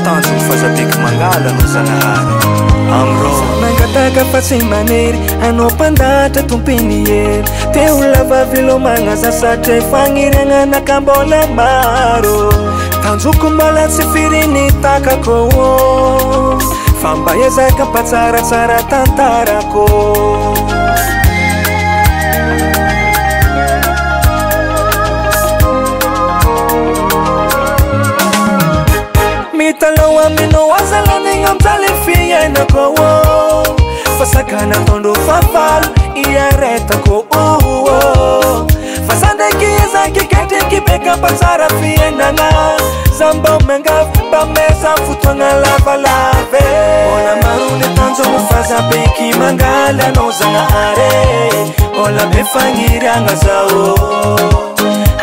tanjony fahazabeky mangala no Zagnahary amro mangataka fa tsy manery anao mpandatra tompiny hery teo lava vilomagna zasatra fagniriagnanaka mbola maro tanjoko mbola tsy firy takako fa mba ezaka mpatsaratsara tantarako mitalo amino azalanigna amjaly fiainako fasakana tondo fafalo iaretako fasandraiky izanky ketriky beka mpatsara fiainagna zamba mangavy mba mesa fotoagna lavalave ola marony tanjogno fahazabeky mangala anao Zagnahary ola be fagniriagna zao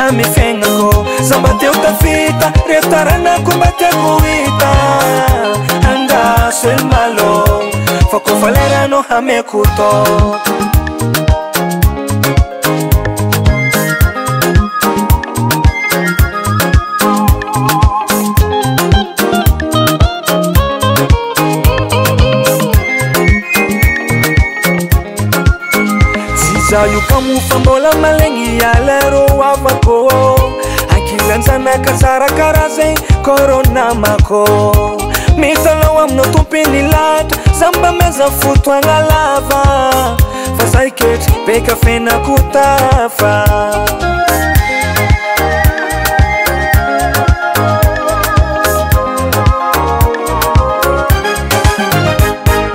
amy fiaignako zamba teo tafita retaranako mba tiako hita andaso el malo fa kofa lerano hameko to zayo kamufa mbola malegny alero avako ankilanjanaka tsara karaha zay corona mako mitalao aminao tompiny latra zamba meza fotoagna lava fa zay ketry beka fenako tafa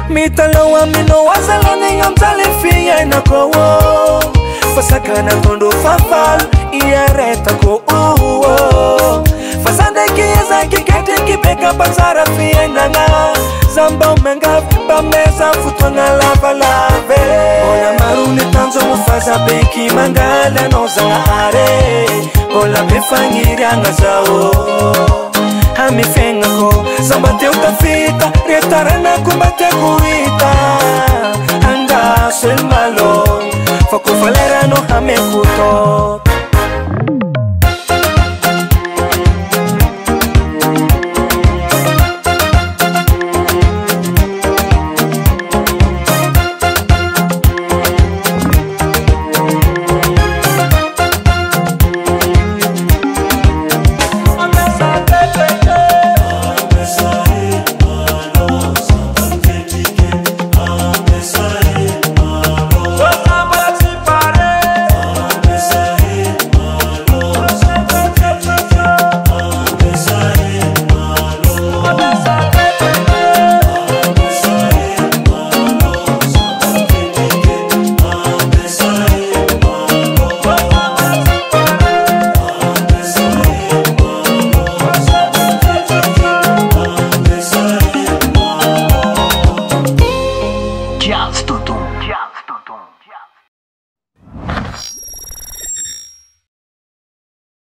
mitalao aminao azalanigna amjaly fiainako fasakana tondo fafalo iaretako fasandraiky izanky ketriky beka mpatsara fiainagna zamba mangavy mba mesa fotoagna lavalave ola marony tanjogno fahazabeky mangala anao Zagnahary ola be fagniriagna zao amy fiaignako zamba teo tafita retaranako mba tiako